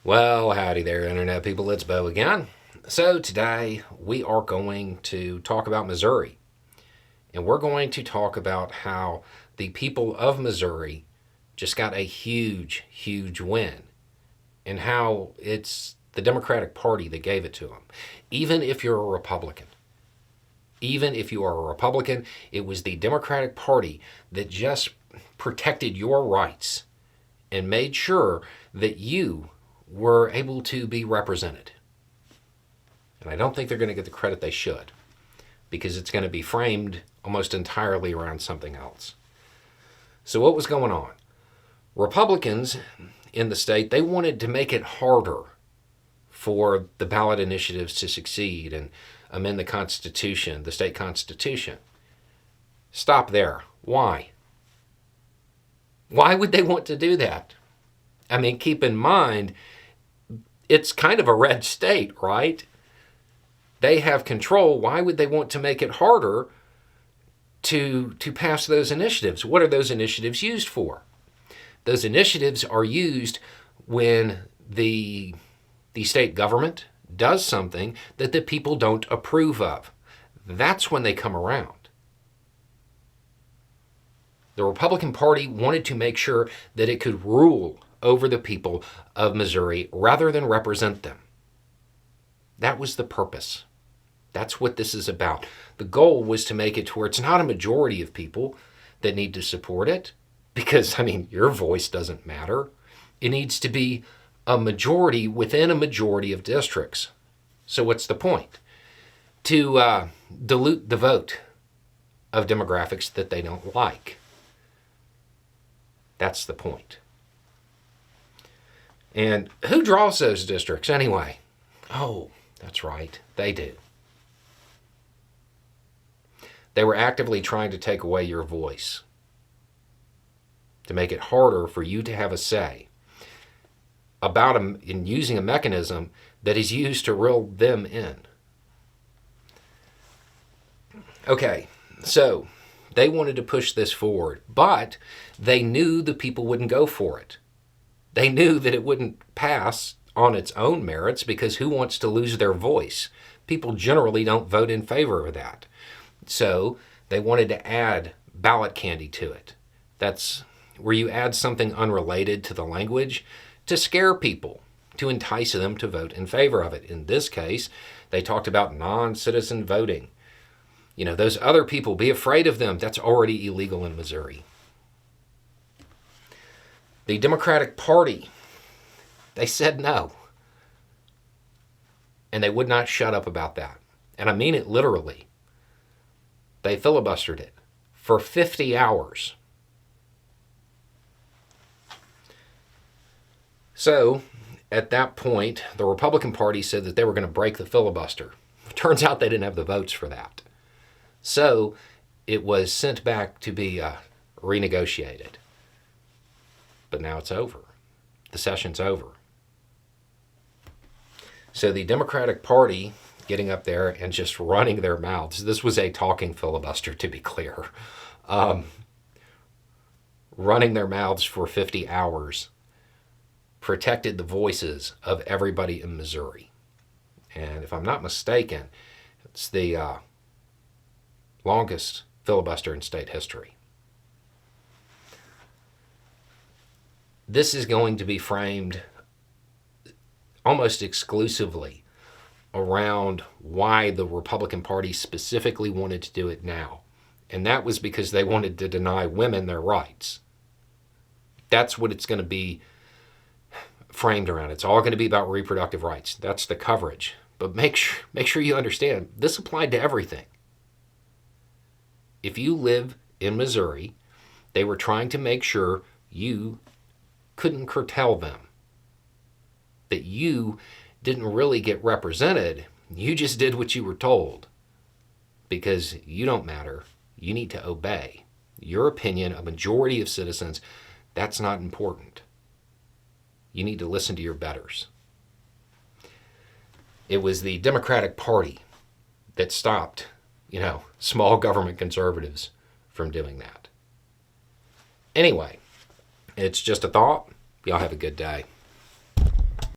Well, howdy there, Internet people. It's Bo again. So, today we are going to talk about Missouri. And we're going to talk about how the people of Missouri just got a huge, huge win. And how it's the Democratic Party that gave it to them. Even if you're a Republican. Even if you are a Republican, it was the Democratic Party that just protected your rights and made sure that you were able to be represented. And I don't think they're going to get the credit they should, because it's going to be framed almost entirely around something else. So what was going on? Republicans in the state, they wanted to make it harder for the ballot initiatives to succeed and amend the Constitution, the state Constitution. Stop there. Why? Why would they want to do that? I mean, keep in mind, it's kind of a red state, right? They have control. Why would they want to make it harder to pass those initiatives? What are those initiatives used for? Those initiatives are used when the state government does something that the people don't approve of. That's when they come around. The Republican Party wanted to make sure that it could rule over the people of Missouri rather than represent them. That was the purpose. That's what this is about. The goal was to make it to where it's not a majority of people that need to support it, because, your voice doesn't matter. It needs to be a majority within a majority of districts. So what's the point? To dilute the vote of demographics that they don't like. That's the point. And who draws those districts anyway? Oh, that's right, they do. They were actively trying to take away your voice, to make it harder for you to have a say about them, in using a mechanism that is used to reel them in. Okay, so they wanted to push this forward, but they knew the people wouldn't go for it. They knew that it wouldn't pass on its own merits, because who wants to lose their voice? People generally don't vote in favor of that. So they wanted to add ballot candy to it. That's where you add something unrelated to the language to scare people, to entice them to vote in favor of it. In this case, they talked about non-citizen voting. Those other people, be afraid of them. That's already illegal in Missouri. The Democratic Party, they said no. And they would not shut up about that. And I mean it literally. They filibustered it for 50 hours. So, at that point, the Republican Party said that they were going to break the filibuster. Turns out they didn't have the votes for that. So, it was sent back to be renegotiated. But now it's over. The session's over. So the Democratic Party getting up there and just running their mouths. This was a talking filibuster, to be clear. Running their mouths for 50 hours protected the voices of everybody in Missouri. And if I'm not mistaken, it's the longest filibuster in state history. This is going to be framed almost exclusively around why the Republican Party specifically wanted to do it now. And that was because they wanted to deny women their rights. That's what it's going to be framed around. It's all going to be about reproductive rights. That's the coverage. But make sure you understand, this applied to everything. If you live in Missouri, they were trying to make sure you couldn't curtail them, that you didn't really get represented. You just did what you were told, because you don't matter. You need to obey. Your opinion, a majority of citizens, that's not important. You need to listen to your betters. It was the Democratic Party that stopped, small government conservatives from doing that. Anyway, it's just a thought. Y'all have a good day.